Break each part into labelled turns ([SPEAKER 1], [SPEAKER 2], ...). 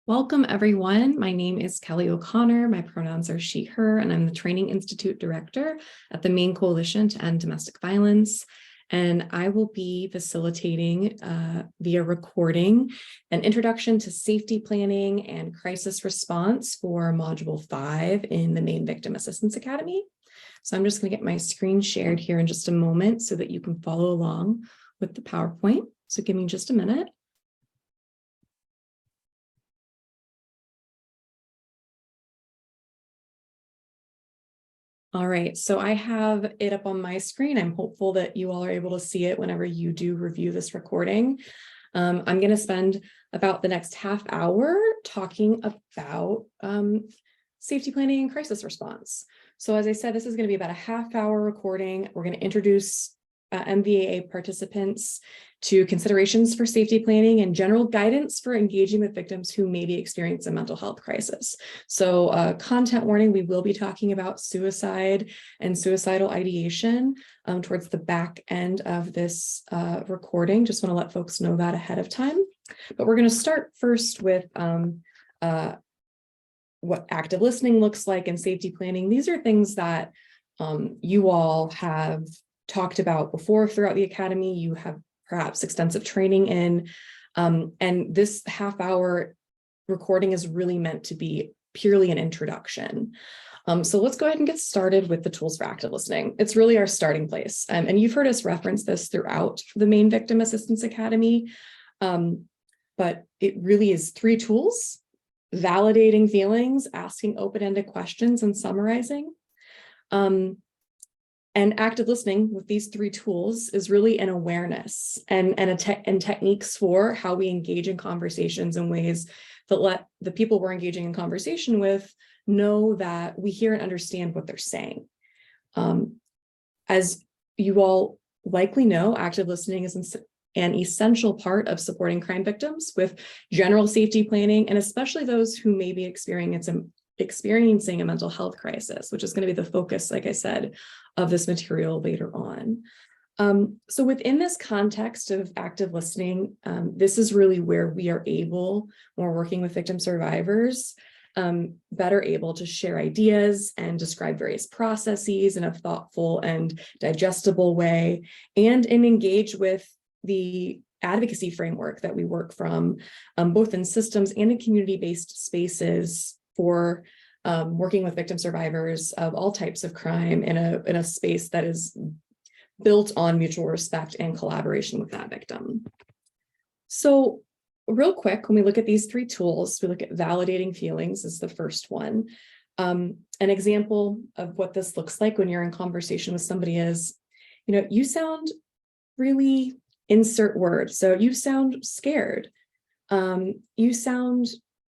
[SPEAKER 1] Welcome, everyone. My name is Kelly O'Connor. My pronouns are she, her, and I'm the Training Institute Director at the Maine Coalition to End Domestic Violence. And I will be facilitating via recording an introduction to safety planning and crisis response for Module 5 in the Maine Victim Assistance Academy. So I'm just going to get my screen shared here in just a moment so that you can follow along with the PowerPoint. So give me just a minute. All right, so I have it up on my screen. I'm hopeful that you all are able to see it whenever you do review this recording. I'm going to spend about the next half hour talking about safety planning and crisis response. So as I said, this is going to be about a half-hour recording. We're going to introduce MVAA participants to considerations for safety planning and general guidance for engaging with victims who may be experiencing a mental health crisis. So content warning, we will be talking about suicide and suicidal ideation towards the back end of this recording. Just want to let folks know that ahead of time. But we're going to start first with what active listening looks like and safety planning. These are things that you all have talked about before throughout the academy. You have perhaps extensive training in, and this half-hour recording is really meant to be purely an introduction. So let's go ahead and get started with the tools for active listening. It's really our starting place, and you've heard us reference this throughout the Maine Victim Assistance Academy, but it really is 3 tools: validating feelings, asking open-ended questions, and summarizing. And active listening with these 3 tools is really an awareness and techniques for how we engage in conversations in ways that let the people we're engaging in conversation with know that we hear and understand what they're saying. As you all likely know, active listening is an essential part of supporting crime victims with general safety planning, and especially those who may be experiencing a mental health crisis, which is going to be the focus, like I said, of this material later on. So within this context of active listening, this is really where we are able, when we're working with victim survivors, better able to share ideas and describe various processes in a thoughtful and digestible way, and engage with the advocacy framework that we work from, both in systems and in community-based spaces for working with victim survivors of all types of crime in a space that is built on mutual respect and collaboration with that victim. So real quick, when we look at these 3 tools, we look at validating feelings is the first one. An example of what this looks like when you're in conversation with somebody is, you sound really, insert word. So you sound scared. You sound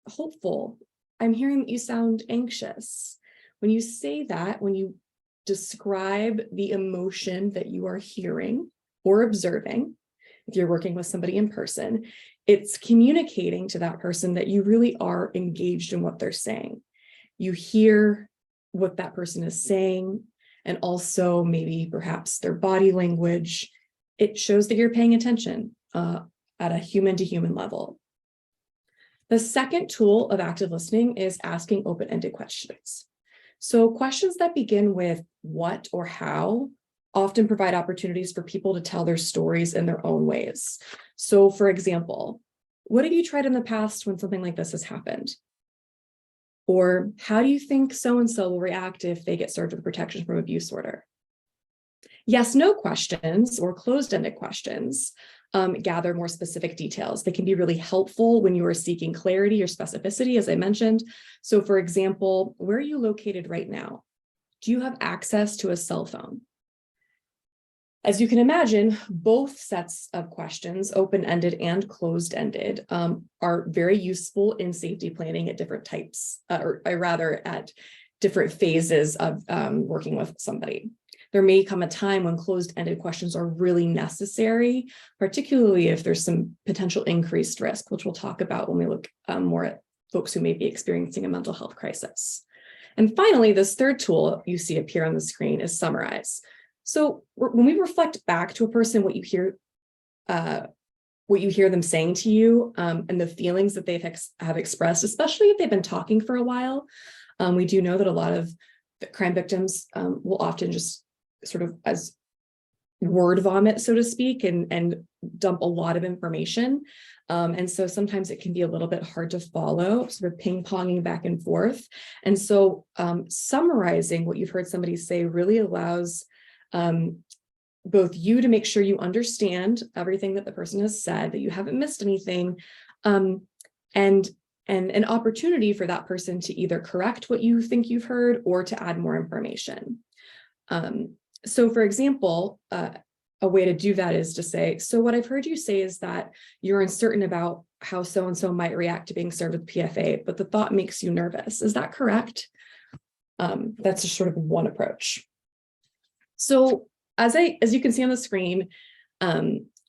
[SPEAKER 1] hopeful. I'm hearing that you sound anxious. When you say that, when you describe the emotion that you are hearing or observing, if you're working with somebody in person, it's communicating to that person that you really are engaged in what they're saying. You hear what that person is saying, and also maybe perhaps their body language. It shows that you're paying attention at a human-to-human level. The second tool of active listening is asking open-ended questions. So questions that begin with what or how often provide opportunities for people to tell their stories in their own ways. So for example, what have you tried in the past when something like this has happened? Or how do you think so-and-so will react if they get served with a protection from abuse order? Yes/no questions or closed-ended questions gather more specific details. They can be really helpful when you are seeking clarity or specificity, as I mentioned. So for example, where are you located right now? Do you have access to a cell phone? As you can imagine, both sets of questions, open-ended and closed-ended, are very useful in safety planning at different types, or rather at different phases of working with somebody. There may come a time when closed-ended questions are really necessary, particularly if there's some potential increased risk, which we'll talk about when we look more at folks who may be experiencing a mental health crisis. And finally, this third tool you see appear on the screen is summarize. So when we reflect back to a person, what you hear what you hear them saying to you, and the feelings that they have expressed, especially if they've been talking for a while. We do know that a lot of crime victims will often just sort of as word vomit, so to speak, and dump a lot of information. And so sometimes it can be a little bit hard to follow, sort of ping-ponging back and forth. And so summarizing what you've heard somebody say really allows both you to make sure you understand everything that the person has said, that you haven't missed anything, and an opportunity for that person to either correct what you think you've heard or to add more information. So for example, a way to do that is to say, so what I've heard you say is that you're uncertain about how so-and-so might react to being served with PFA, but the thought makes you nervous. Is that correct? That's just sort of one approach. So as you can see on the screen,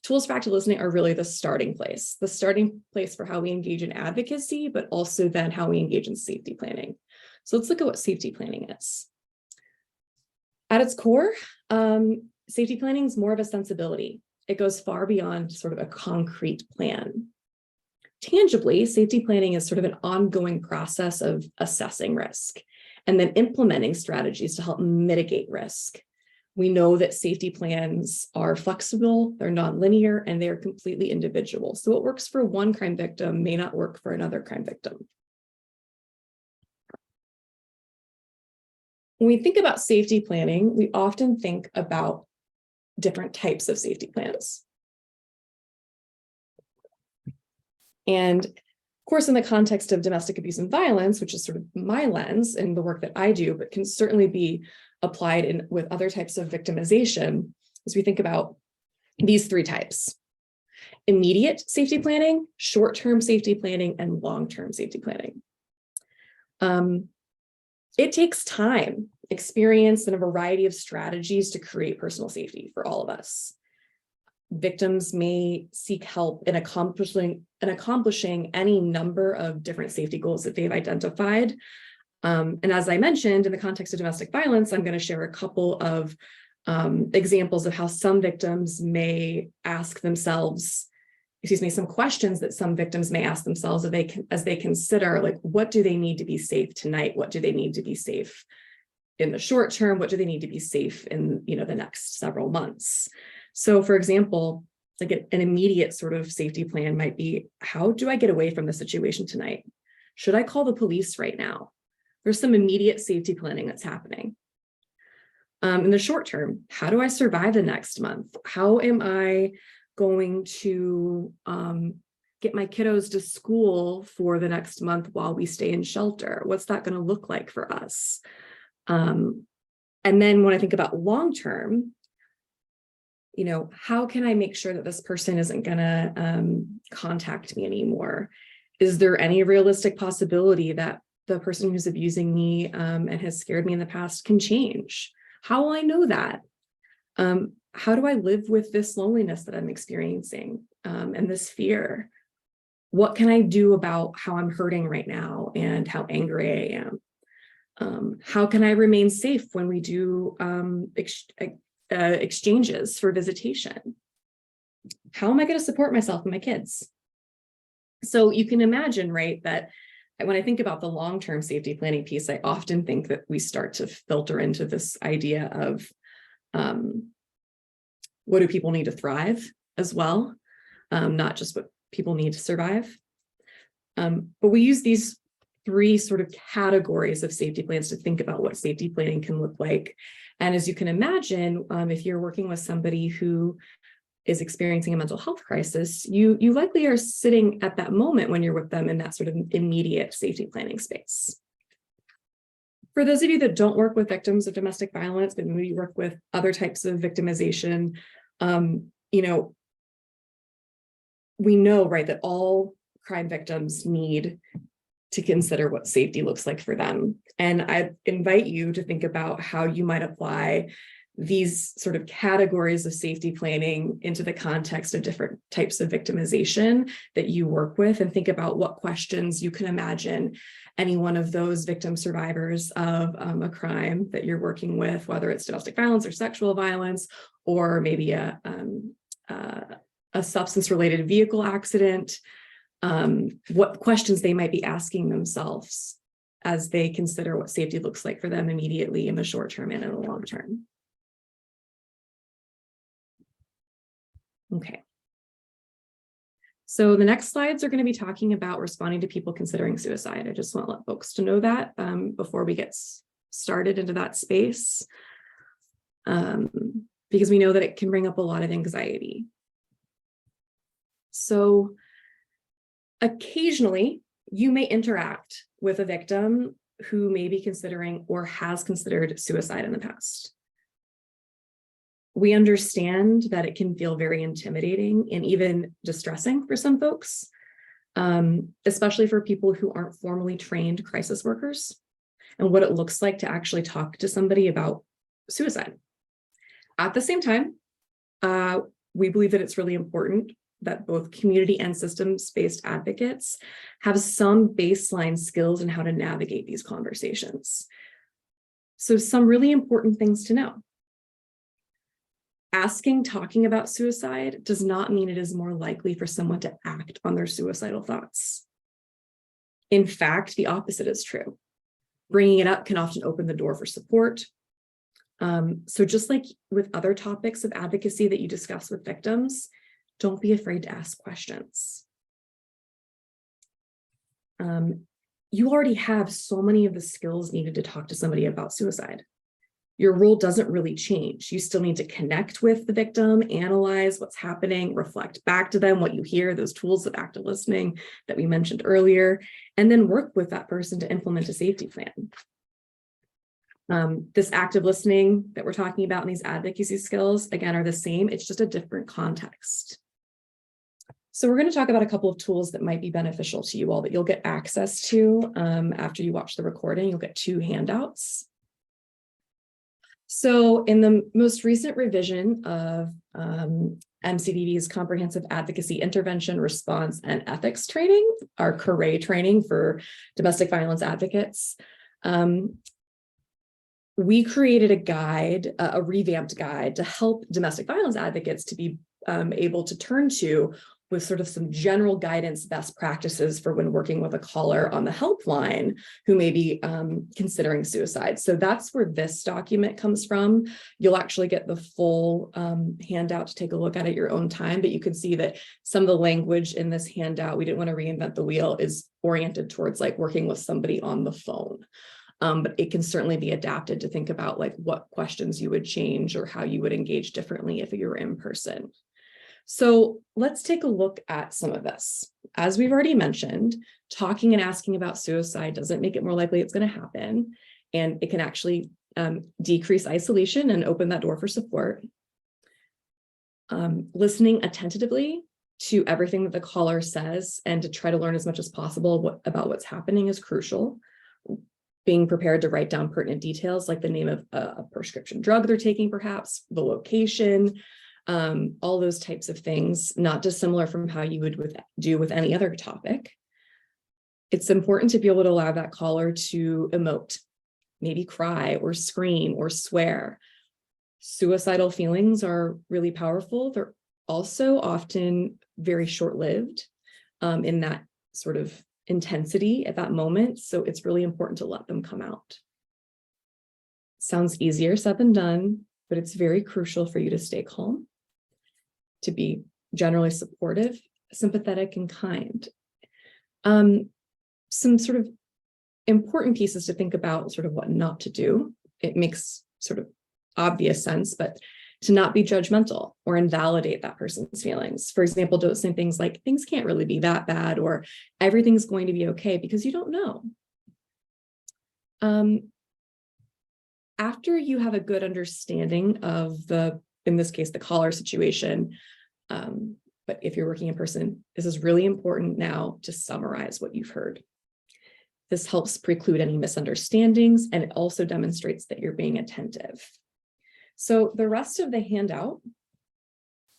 [SPEAKER 1] tools for active listening are really the starting place for how we engage in advocacy, but also then how we engage in safety planning. So let's look at what safety planning is. At its core, safety planning is more of a sensibility. It goes far beyond sort of a concrete plan. Tangibly, safety planning is sort of an ongoing process of assessing risk and then implementing strategies to help mitigate risk. We know that safety plans are flexible, they're nonlinear, and they're completely individual. So what works for one crime victim may not work for another crime victim. When we think about safety planning, we often think about different types of safety plans. And of course, in the context of domestic abuse and violence, which is sort of my lens and the work that I do, but can certainly be applied with other types of victimization, as we think about these three types: immediate safety planning, short-term safety planning, and long-term safety planning. It takes time, experience, and a variety of strategies to create personal safety for all of us. Victims may seek help in accomplishing any number of different safety goals that they've identified. And as I mentioned, in the context of domestic violence, I'm going to share a couple of examples of how some victims may ask themselves, some questions that some victims may ask themselves as they consider, like, what do they need to be safe tonight? What do they need to be safe in the short term? What do they need to be safe in, the next several months? So for example, like an immediate sort of safety plan might be, how do I get away from the situation tonight? Should I call the police right now? There's some immediate safety planning that's happening. In the short term, how do I survive the next month? How am I going to get my kiddos to school for the next month while we stay in shelter? What's that going to look like for us? And then when I think about long term, how can I make sure that this person isn't going to contact me anymore? Is there any realistic possibility that the person who's abusing me and has scared me in the past can change? How will I know that? How do I live with this loneliness that I'm experiencing and this fear? What can I do about how I'm hurting right now and how angry I am? How can I remain safe when we do exchanges for visitation? How am I going to support myself and my kids? So you can imagine, right, that when I think about the long-term safety planning piece, I often think that we start to filter into this idea of what do people need to thrive as well, not just what people need to survive. But we use these three sort of categories of safety plans to think about what safety planning can look like. And as you can imagine, if you're working with somebody who is experiencing a mental health crisis, you likely are sitting at that moment when you're with them in that sort of immediate safety planning space. For those of you that don't work with victims of domestic violence, but maybe work with other types of victimization, we know, right, that all crime victims need to consider what safety looks like for them. And I invite you to think about how you might apply these sort of categories of safety planning into the context of different types of victimization that you work with, and think about what questions you can imagine any one of those victim survivors of a crime that you're working with, whether it's domestic violence or sexual violence, or maybe a a substance-related vehicle accident, what questions they might be asking themselves as they consider what safety looks like for them immediately in the short term and in the long term. Okay. So the next slides are going to be talking about responding to people considering suicide. I just want to let folks to know that before we get started into that space, because we know that it can bring up a lot of anxiety. So occasionally you may interact with a victim who may be considering or has considered suicide in the past. We understand that it can feel very intimidating and even distressing for some folks, especially for people who aren't formally trained crisis workers, and what it looks like to actually talk to somebody about suicide. At the same time, we believe that it's really important that both community and systems-based advocates have some baseline skills in how to navigate these conversations. So some really important things to know. Talking about suicide does not mean it is more likely for someone to act on their suicidal thoughts. In fact, the opposite is true. Bringing it up can often open the door for support. So just like with other topics of advocacy that you discuss with victims, don't be afraid to ask questions. You already have so many of the skills needed to talk to somebody about suicide. Your role doesn't really change. You still need to connect with the victim, analyze what's happening, reflect back to them what you hear, those tools of active listening that we mentioned earlier, and then work with that person to implement a safety plan. This active listening that we're talking about and these advocacy skills, again, are the same. It's just a different context. So we're going to talk about a couple of tools that might be beneficial to you all that you'll get access to after you watch the recording. You'll get 2 handouts. So in the most recent revision of MCDD's Comprehensive Advocacy Intervention, Response, and Ethics Training, our CARE training for domestic violence advocates, we created a guide, a revamped guide to help domestic violence advocates to be able to turn to with sort of some general guidance, best practices for when working with a caller on the helpline who may be considering suicide. So that's where this document comes from. You'll actually get the full handout to take a look at your own time, but you can see that some of the language in this handout, we didn't want to reinvent the wheel, is oriented towards like working with somebody on the phone. But it can certainly be adapted to think about like what questions you would change or how you would engage differently if you were in person. So let's take a look at some of this. As we've already mentioned, talking and asking about suicide doesn't make it more likely it's going to happen, and it can actually decrease isolation and open that door for support. Listening attentively to everything that the caller says and to try to learn as much as possible about what's happening is crucial. Being prepared to write down pertinent details like the name of a prescription drug they're taking, perhaps, the location, all those types of things, not dissimilar from how you would do with any other topic. It's important to be able to allow that caller to emote, maybe cry or scream or swear. Suicidal feelings are really powerful. They're also often very short-lived in that sort of intensity at that moment. So it's really important to let them come out. Sounds easier said than done, but it's very crucial for you to stay calm, to be generally supportive, sympathetic, and kind. Some sort of important pieces to think about, sort of what not to do. It makes sort of obvious sense, but to not be judgmental or invalidate that person's feelings. For example, don't say things like, things can't really be that bad, or everything's going to be okay, because you don't know. After you have a good understanding of in this case, the caller situation, but if you're working in person, this is really important now to summarize what you've heard. This helps preclude any misunderstandings, and it also demonstrates that you're being attentive. So the rest of the handout,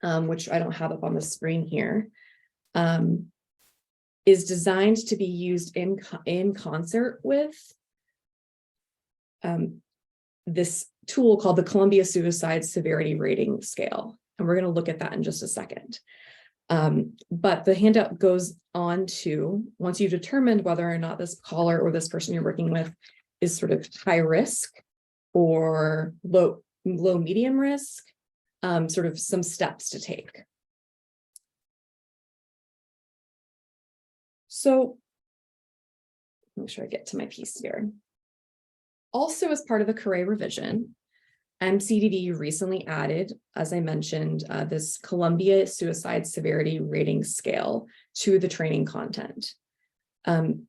[SPEAKER 1] which I don't have up on the screen here, is designed to be used in concert with this tool called the Columbia Suicide Severity Rating Scale. And we're going to look at that in just a second. But the handout goes on to, once you've determined whether or not this caller or this person you're working with is sort of high risk or low medium risk, sort of some steps to take. So make sure I get to my piece here. Also, as part of the career revision, MCDD recently added, as I mentioned, this Columbia Suicide Severity Rating Scale to the training content.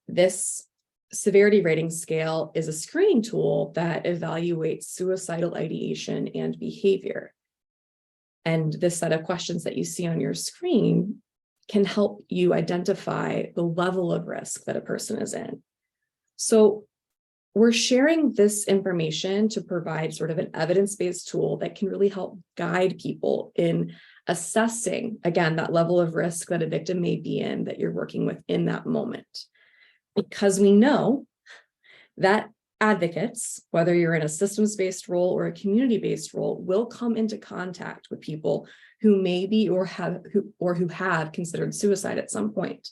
[SPEAKER 1] This severity rating scale is a screening tool that evaluates suicidal ideation and behavior. And this set of questions that you see on your screen can help you identify the level of risk that a person is in. So we're sharing this information to provide sort of an evidence-based tool that can really help guide people in assessing, again, that level of risk that a victim may be in that you're working with in that moment. Because we know that advocates, whether you're in a systems-based role or a community-based role, will come into contact with people who may be or who have considered suicide at some point.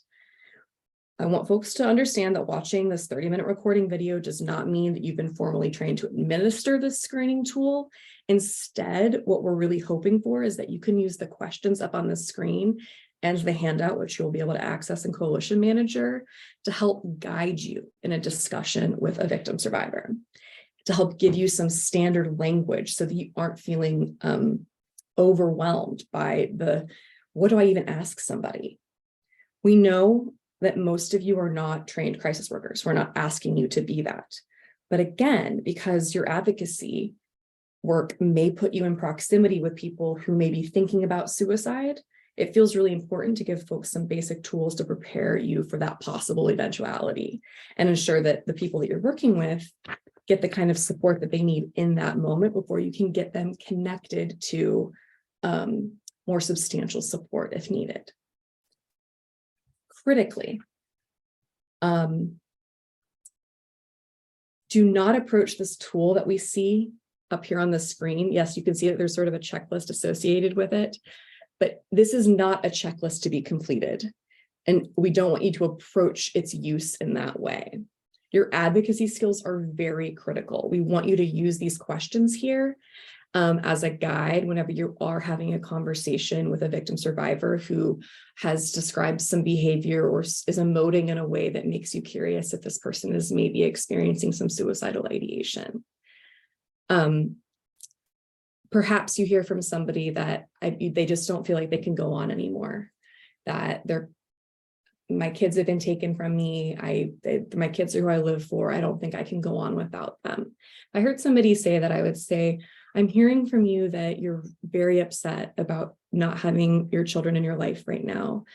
[SPEAKER 1] I want folks to understand that watching this 30-minute recording video does not mean that you've been formally trained to administer this screening tool. Instead, what we're really hoping for is that you can use the questions up on the screen and the handout, which you'll be able to access in Coalition Manager, to help guide you in a discussion with a victim survivor, to help give you some standard language so that you aren't feeling overwhelmed by what do I even ask somebody? We know that most of you are not trained crisis workers. We're not asking you to be that. But again, because your advocacy work may put you in proximity with people who may be thinking about suicide, it feels really important to give folks some basic tools to prepare you for that possible eventuality and ensure that the people that you're working with get the kind of support that they need in that moment before you can get them connected to more substantial support if needed. Critically, do not approach this tool that we see up here on the screen. Yes, you can see that there's sort of a checklist associated with it, but this is not a checklist to be completed. And we don't want you to approach its use in that way. Your advocacy skills are very critical. We want you to use these questions here as a guide whenever you are having a conversation with a victim survivor who has described some behavior or is emoting in a way that makes you curious if this person is maybe experiencing some suicidal ideation. Perhaps you hear from somebody that they just don't feel like they can go on anymore, that my kids have been taken from me. My kids are who I live for. I don't think I can go on without them. I heard somebody say that, I would say, I'm hearing from you that you're very upset about not having your children in your life right now,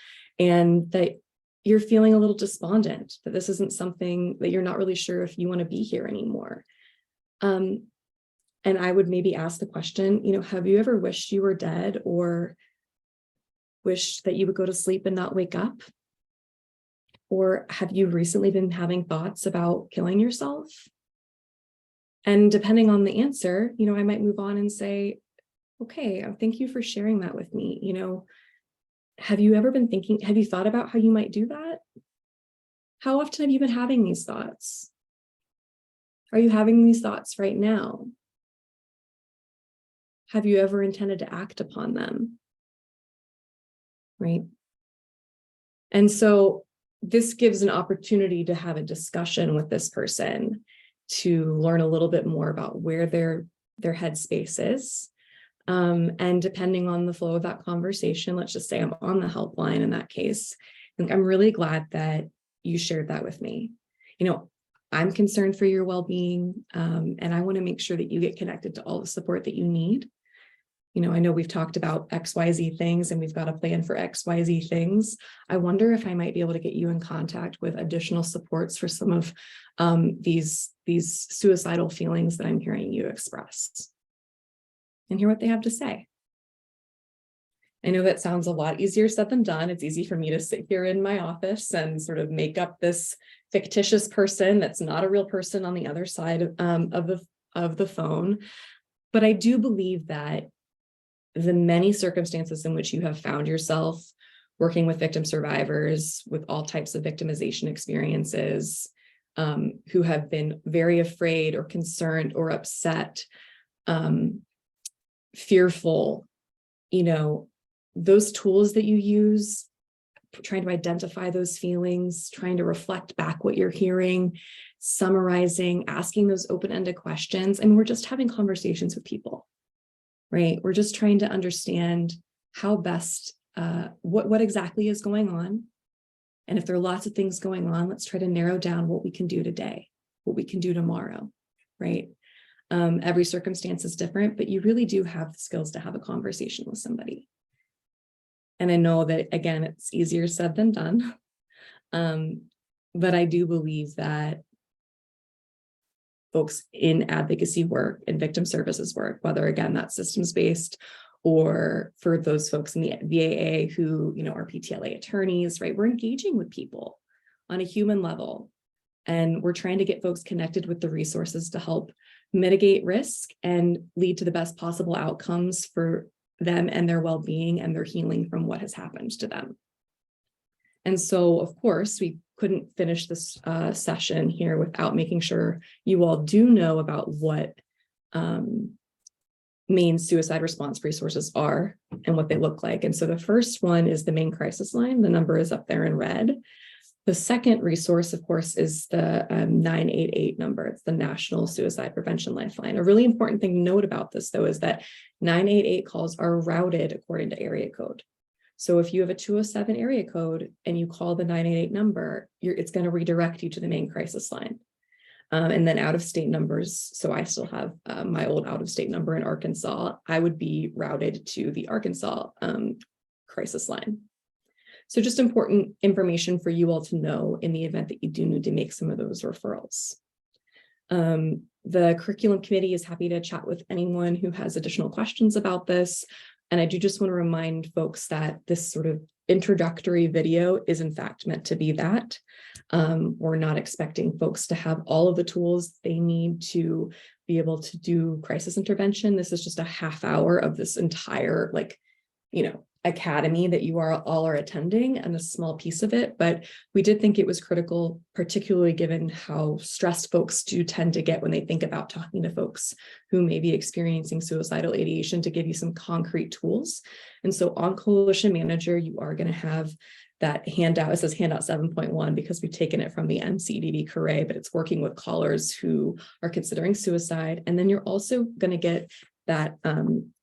[SPEAKER 1] and that you're feeling a little despondent, that this isn't something that you're not really sure if you want to be here anymore. And I would maybe ask the question, have you ever wished you were dead or wished that you would go to sleep and not wake up? Or have you recently been having thoughts about killing yourself? And depending on the answer, I might move on and say, okay, thank you for sharing that with me. Have you thought about how you might do that? How often have you been having these thoughts? Are you having these thoughts right now? Have you ever intended to act upon them? Right? And so this gives an opportunity to have a discussion with this person to learn a little bit more about where their headspace is. And depending on the flow of that conversation, let's just say I'm on the helpline in that case, I'm really glad that you shared that with me. I'm concerned for your well-being, and I want to make sure that you get connected to all the support that you need. I know we've talked about XYZ things and we've got a plan for XYZ things. I wonder if I might be able to get you in contact with additional supports for some of these suicidal feelings that I'm hearing you express, and hear what they have to say. I know that sounds a lot easier said than done. It's easy for me to sit here in my office and sort of make up this fictitious person that's not a real person on the other side of the phone. But I do believe that the many circumstances in which you have found yourself working with victim survivors with all types of victimization experiences, who have been very afraid or concerned or upset, fearful, those tools that you use, trying to identify those feelings, trying to reflect back what you're hearing, summarizing, asking those open-ended questions. And we're just having conversations with people, right? We're just trying to understand how best, what exactly is going on. And if there are lots of things going on, let's try to narrow down what we can do today, what we can do tomorrow, right? Every circumstance is different, but you really do have the skills to have a conversation with somebody. And I know that, again, it's easier said than done. But I do believe that folks in advocacy work and victim services work, whether, again, that's systems-based or for those folks in the MVAA who, are PTLA attorneys, right? We're engaging with people on a human level, and we're trying to get folks connected with the resources to help mitigate risk and lead to the best possible outcomes for them and their well-being and their healing from what has happened to them. And so, of course, we couldn't finish this session here without making sure you all do know about what Maine suicide response resources are and what they look like. And so the first one is the Maine crisis line. The number is up there in red. The second resource, of course, is the 988 number. It's the National Suicide Prevention Lifeline. A really important thing to note about this, though, is that 988 calls are routed according to area code. So if you have a 207 area code and you call the 988 number, it's going to redirect you to the Maine crisis line. And then out-of-state numbers, so I still have my old out-of-state number in Arkansas, I would be routed to the Arkansas crisis line. So just important information for you all to know in the event that you do need to make some of those referrals. The curriculum committee is happy to chat with anyone who has additional questions about this. And I do just want to remind folks that this sort of introductory video is in fact meant to be that. We're not expecting folks to have all of the tools they need to be able to do crisis intervention. This is just a half hour of this entire, academy that you all are attending, and a small piece of it. But we did think it was critical, particularly given how stressed folks do tend to get when they think about talking to folks who may be experiencing suicidal ideation, to give you some concrete tools. And so on Coalition Manager, you are going to have that handout. It says handout 7.1 because we've taken it from the NCDD Curray, but it's working with callers who are considering suicide. And then you're also going to get that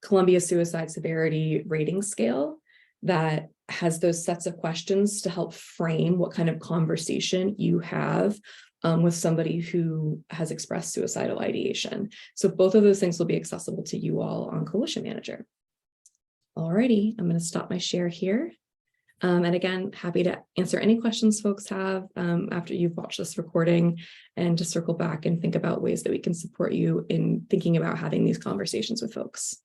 [SPEAKER 1] Columbia Suicide Severity Rating Scale that has those sets of questions to help frame what kind of conversation you have with somebody who has expressed suicidal ideation. So both of those things will be accessible to you all on Coalition Manager. Alrighty, I'm going to stop my share here. And again, happy to answer any questions folks have after you've watched this recording, and to circle back and think about ways that we can support you in thinking about having these conversations with folks.